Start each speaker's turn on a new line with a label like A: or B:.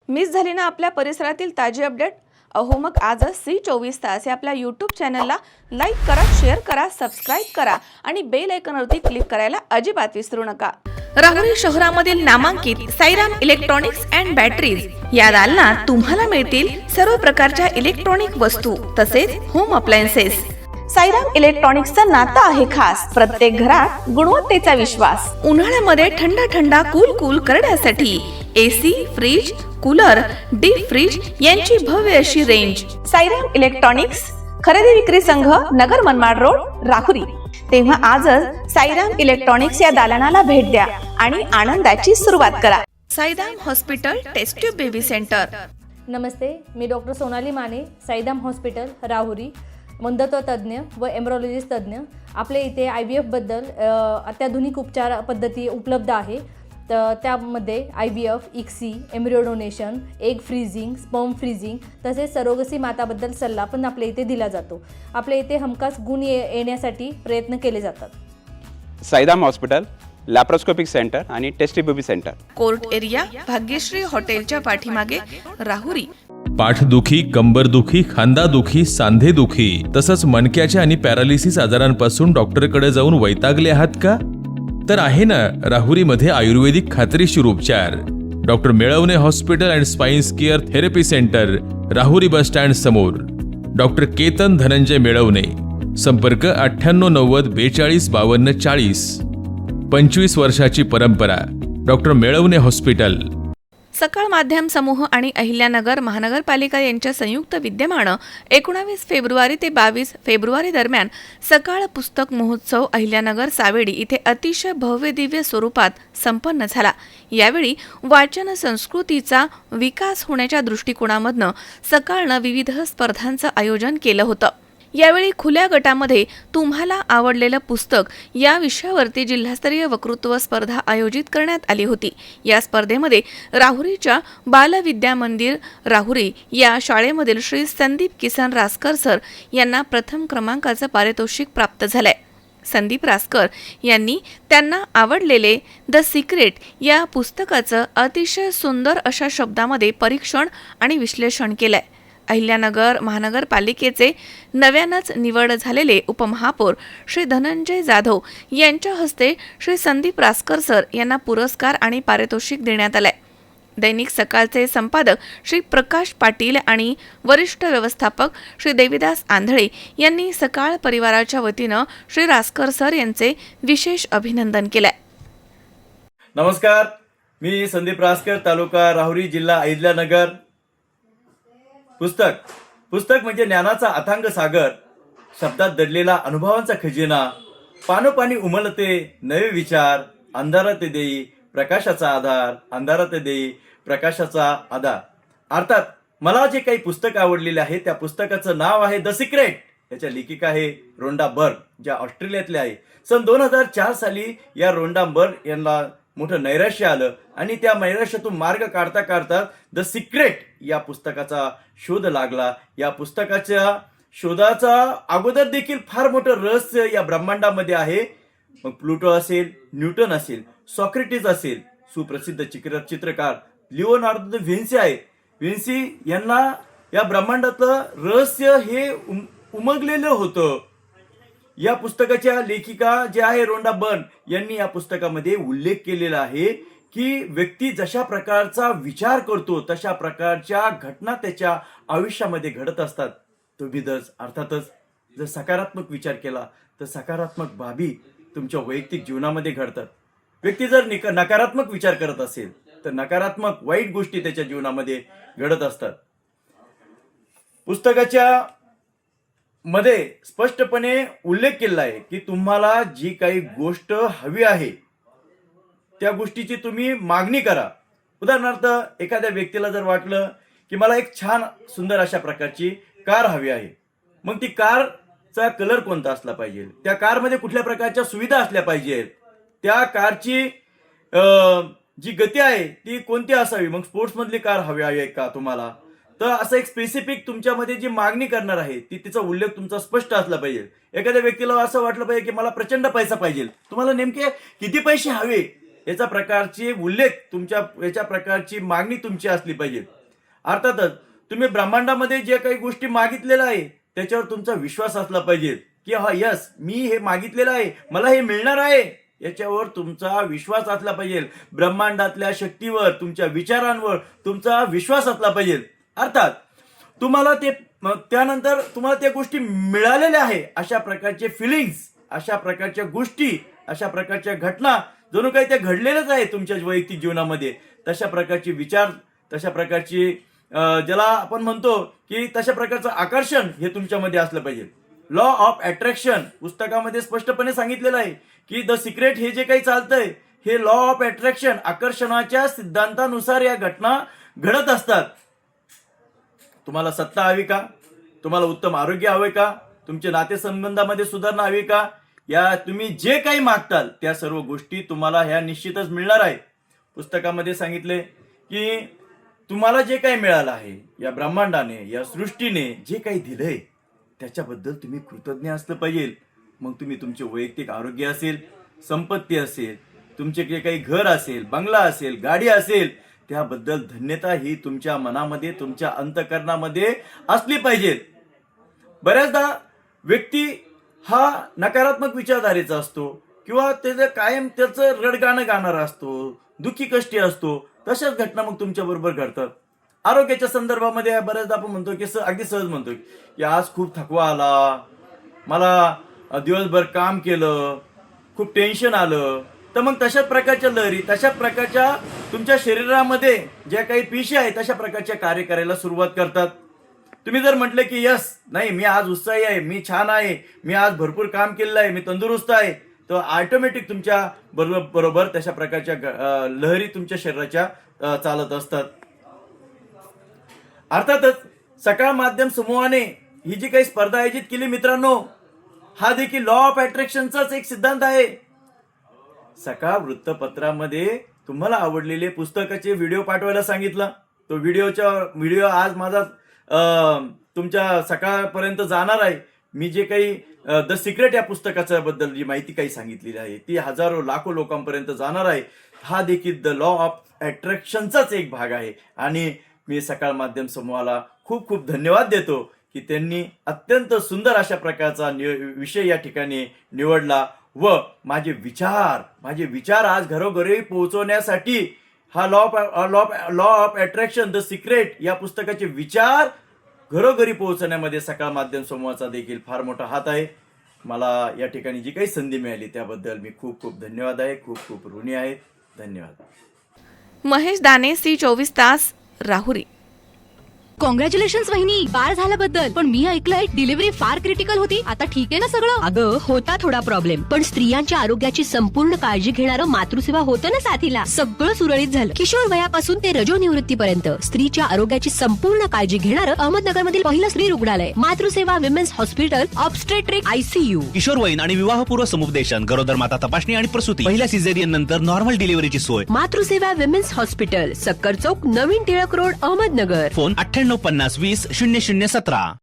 A: Miss झाली ना आपल्या परिसरातील ताजी अपडेट? अहो मग आजच C24 तास या आपल्या यूट्यूब चॅनलला लाईक करा, शेअर करा, सबस्क्राईब करा आणि बेल आयकॉनवरती क्लिक करायला अजिबात विसरू नका. राहुरी शहरामधील नामांकित साईराम इलेक्ट्रॉनिक्स अँड बॅटरीज या दालनात तुम्हाला मिळतील सर्व प्रकारच्या इलेक्ट्रॉनिक वस्तू तसेच होम अप्लायन्सेस. साईराम इलेक्ट्रॉनिक्सचं नातं आहे खास. प्रत्येक घरात गुणवत्तेचा विश्वास. उन्हाळ्यामध्ये थंड थंड कूल करण्यासाठी AC, fridge, cooler, deep freeze यांची भव्य अशी रेंज. साईराम इलेक्ट्रॉनिक्स खरेदी विक्री संघ, नगर मनमाड रोड, राहुरी. तेव्हा आजच साईराम इलेक्ट्रॉनिक्स या दालनाला भेट द्या आणि आनंदाची सुरुवात करा. Sairam hospital test tube baby centre.
B: नमस्ते, मी डॉक्टर सोनाली माने, साईराम हॉस्पिटल राहुरी, वंध्यत्व तज्ज्ञ व एम्ब्रॉलॉजिस्ट तज्ज्ञ. आपल्या इथे IVF बद्दल अत्याधुनिक उपचार पद्धती उपलब्ध आहे. तर त्यामध्ये IVF, ICSI, embryo donation, egg freezing, sperm freezing तसेच सरोगसी माताबद्दल सल्ला पण आपल्या इथे दिला जातो. आपल्या इथे हमखास गुण येण्यासाठी प्रयत्न केले जातात.
C: साईराम हॉस्पिटल, लॅप्रोस्कोपिक सेंटर आणि test baby centre,
A: court area, Bhagyashree हॉटेलच्या पाठीमागे, राहुरी.
D: पाठदुखी, कंबरदुखी, खांदादुखी, सांधेदुखी तसंच मणक्याच्या आणि पॅरालिसिस आजारांपासून डॉक्टरकडे जाऊन वैतागले आहात का? तर आहे ना राहुरीमध्ये आयुर्वेदिक खात्रीशीर उपचार. Doctor Melavane hospital and spines care therapy centre, Rahuri bus stand समोर. डॉक्टर केतन धनंजय मेळवणे. संपर्क 9890 42 52 40. 25 वर्षाची परंपरा. Doctor Melavane hospital.
A: सकाळ माध्यम समूह आणि अहिल्यानगर महानगरपालिका यांच्या संयुक्त विद्यमानं 19 फेब्रुवारी ते 22 फेब्रुवारी दरम्यान सकाळ पुस्तक महोत्सव अहिल्यानगर सावेडी इथे अतिशय भव्य दिव्य स्वरूपात संपन्न झाला. यावेळी वाचन संस्कृतीचा विकास होण्याच्या दृष्टिकोनामधनं सकाळनं विविध स्पर्धांचं आयोजन केलं होतं. यावेळी खुल्या गटामध्ये तुम्हाला आवडलेलं पुस्तक या विषयावरती जिल्हास्तरीय वक्तृत्व स्पर्धा आयोजित करण्यात आली होती. या स्पर्धेमध्ये राहुरीच्या बालविद्या मंदिर राहुरी या शाळेमधील श्री संदीप किसन रासकर सर यांना प्रथम क्रमांकाचं पारितोषिक प्राप्त झालंय. संदीप रासकर यांनी त्यांना आवडलेले द सिक्रेट या पुस्तकाचं अतिशय सुंदर अशा शब्दामध्ये परीक्षण आणि विश्लेषण केलंय. अहिल्यानगर महानगरपालिकेचे नव्यानंच निवड झालेले उपमहापौर श्री धनंजय जाधव यांच्या हस्ते श्री संदीप रासकर सर यांना पुरस्कार आणि पारितोषिक देण्यात आलंय. दैनिक सकाळचे संपादक श्री प्रकाश पाटील आणि वरिष्ठ व्यवस्थापक श्री देवीदास आंधळे यांनी सकाळ परिवाराच्या वतीनं श्री रासकर सर यांचे विशेष अभिनंदन केलंय.
E: नमस्कार, मी संदीप रासकर, तालुका राहुरी, जिल्हा अहिल्यानगर. पुस्तक म्हणजे ज्ञानाचा अथांग सागर, शब्दात दडलेला अनुभवांचा खजिना. पानोपानी उमलते नवे विचार, अंधारात देई प्रकाशाचा आधार, अंधारात देई प्रकाशाचा आधार. अर्थात मला जे काही पुस्तक आवडलेले आहे त्या पुस्तकाचं नाव आहे द सिक्रेट. याच्या लेखिका आहे रोंडा बर्ग, ज्या ऑस्ट्रेलियातल्या आहे. सन 2004 साली या रोंडा बर्ग यांना मोठं नैराश्य आलं आणि त्या नैराश्यातून मार्ग काढता काढता द सिक्रेट या पुस्तकाचा शोध लागला. या पुस्तकाच्या शोधाचा अगोदर देखील फार मोठं रहस्य या ब्रह्मांडामध्ये आहे. मग प्लुटो असेल, न्यूटन असेल, सॉक्रेटिस असेल, सुप्रसिद्ध चित्रकार लिओनार्दो दा व्हिन्सी आहे. व्हिन्सी यांना या ब्रह्मांडातलं रहस्य हे उमगलेलं होतं. या पुस्तकाच्या लेखिका जे आहे रोंडा बर्ग यांनी या पुस्तकामध्ये उल्लेख केलेला आहे की व्यक्ती जशा प्रकारचा विचार करतो तशा प्रकारच्या घटना त्याच्या आयुष्यामध्ये घडत असतात. तो बिदच अर्थातच जर सकारात्मक विचार केला तर सकारात्मक बाबी तुमच्या वैयक्तिक जीवनामध्ये घडतात. व्यक्ती जर नकारात्मक विचार करत असेल तर नकारात्मक वाईट गोष्टी त्याच्या जीवनामध्ये घडत असतात. पुस्तकाच्या मध्ये स्पष्टपणे उल्लेख केला आहे की तुम्हाला जी काही गोष्ट हवी आहे त्या गोष्टीची तुम्ही मागणी करा. उदाहरणार्थ एखाद्या व्यक्तीला जर वाटलं की मला एक छान सुंदर अशा प्रकारची कार हवी आहे, मग ती कारचा कलर कोणता असला पाहिजे, त्या कारमध्ये कुठल्या प्रकारच्या सुविधा असल्या पाहिजेत, त्या कारची जी गती आहे ती कोणती असावी, मग स्पोर्ट्स मधली कार हवी आहे का तुम्हाला, तर असं एक स्पेसिफिक तुमच्यामध्ये जी मागणी करणार आहे ती तिचा उल्लेख तुमचा स्पष्ट असला पाहिजे. एखाद्या व्यक्तीला असं वाटलं पाहिजे की मला प्रचंड पैसा पाहिजे, तुम्हाला नेमके किती पैसे हवे याचा प्रकारची उल्लेख तुमच्या याच्या प्रकारची मागणी तुमची असली पाहिजे. अर्थातच तुम्ही ब्रह्मांडामध्ये जे काही गोष्टी मागितलेल्या आहे त्याच्यावर तुमचा विश्वास असला पाहिजे की हा यस मी हे मागितलेलं आहे, मला हे मिळणार आहे, याच्यावर तुमचा विश्वास असला पाहिजे. ब्रह्मांडातल्या शक्तीवर, तुमच्या विचारांवर तुमचा विश्वास असला पाहिजे. अर्थात तुम्हाला ते त्यानंतर तुम्हाला त्या गोष्टी मिळालेल्या आहे अशा प्रकारचे फिलिंग्स, अशा प्रकारच्या गोष्टी, अशा प्रकारच्या घटना जणू काही त्या घडलेल्याच आहे तुमच्या वैयक्तिक जीवनामध्ये. तशा प्रकारचे विचार, तशा प्रकारची ज्याला आपण म्हणतो की तशा प्रकारचं आकर्षण हे तुमच्यामध्ये असलं पाहिजे. लॉ ऑफ अट्रॅक्शन पुस्तकामध्ये स्पष्टपणे सांगितलेलं आहे की द सिक्रेट हे जे काही चालतंय हे लॉ ऑफ अट्रॅक्शन, आकर्षणाच्या सिद्धांतानुसार या घटना घडत असतात. तुम्हाला सत्ता हवी का? तुम्हाला उत्तम आरोग्य हवे का? तुमच्या नातेसंबंधामध्ये सुधारणा हवी का? या तुम्ही जे काही मागताल त्या सर्व गोष्टी तुम्हाला ह्या निश्चितच मिळणार आहे. पुस्तकामध्ये सांगितले की तुम्हाला जे काही मिळालं आहे या ब्रह्मांडाने, या सृष्टीने जे काही दिलंय त्याच्याबद्दल तुम्ही कृतज्ञ असलं पाहिजे. मग तुम्ही तुमचे वैयक्तिक आरोग्य असेल, संपत्ती असेल, तुमचे जे काही घर असेल, बंगला असेल, गाडी असेल, त्याबद्दल धन्यता ही तुमच्या मनामध्ये, तुमच्या अंतःकरणामध्ये असली पाहिजे. बऱ्याचदा व्यक्ती हा नकारात्मक विचारधारेचा असतो किंवा त्याचं कायम त्याचं रडगाणं गाणारा असतो, दुःखी कष्टी असतो. तशाच घटना मग तुमच्या बरोबर घडतात. आरोग्याच्या संदर्भामध्ये बऱ्याचदा आपण म्हणतो की अगदी सहज म्हणतो की आज खूप थकवा आला, मला दिवसभर काम केलं, खूप टेन्शन आलं. तर मग तशाच प्रकारच्या लहरी, तशा प्रकारच्या तुमच्या शरीरामध्ये ज्या काही पेशी आहेत तशा प्रकारच्या कार्य करायला सुरुवात करतात. तुम्ही जर म्हटलं की यस नाही मी आज उत्साही आहे, मी छान आहे, मी आज भरपूर काम केलेलं आहे, मी तंदुरुस्त आहे, तर ऑटोमॅटिक तुमच्या बरोबर तशा प्रकारच्या लहरी तुमच्या शरीराच्या चालत असतात. अर्थातच सकाळ माध्यम समूहाने ही जी काही स्पर्धा आयोजित केली मित्रांनो, हा देखील लॉ ऑफ अट्रॅक्शनचाच एक सिद्धांत आहे. सकाळ वृत्तपत्रामध्ये तुम्हाला आवडलेले पुस्तकाचे व्हिडिओ पाठवायला सांगितला. तो व्हिडिओ आज माझा तुमच्या सकाळपर्यंत जाणार आहे. मी जे काही द सिक्रेट या पुस्तकाच्या बद्दल जी माहिती काही सांगितलेली आहे ती हजारो लाखो लोकांपर्यंत जाणार आहे. हा देखील द लॉ ऑफ अट्रॅक्शनचाच एक भाग आहे. आणि मी सकाळ माध्यम समूहाला खूप खूप धन्यवाद देतो की त्यांनी अत्यंत सुंदर अशा प्रकारचा विषय या ठिकाणी निवडला व माझे विचार आज घरोघरी पोहोचवण्यासाठी हा law of attraction the secret या पुस्तकाचे विचार घरोघरी पोहोचण्यामध्ये सकाळ माध्यम समूहाचा देखील फार मोठा हात आहे. मला या ठिकाणी जी काही संधी मिळाली त्याबद्दल मी खूप खूप धन्यवाद आहे, खूप खूप ऋणी आहे. धन्यवाद.
A: महेश दाने, C24 तास, राहुरी.
F: कॉंग्रॅच्युलेशन्स वहिनी, बाळ झाल्याबद्दल. पण मी ऐकलंय डिलिव्हरी फार क्रिटिकल होती. आता ठीक आहे ना सगळं?
G: अगं होता थोडा प्रॉब्लेम, पण स्त्रियांच्या आरोग्याची संपूर्ण काळजी घेणारं मातृसेवा होतं ना साथीला. सगळं सुरळीत झालं. किशोर वयापासून ते रजोनिवृत्तीपर्यंत स्त्रीच्या आरोग्याची संपूर्ण काळजी घेणारं अहमदनगर मधील पहिलं स्त्री रुग्णालय Matruseva women's hospital, obstetric ICU.
H: किशोरवयीन आणि विवाहपूर्व समुपदेशन, गरोदर माता तपासणी आणि प्रसूती, पहिल्या सिझेरियन नंतर नॉर्मल डिलिव्हरीची सोय.
G: मातृसेवा विमेन्स हॉस्पिटल, सक्कर चौक, नवीन टिळक रोड, अहमदनगर.
H: फोन 9850 20 0017.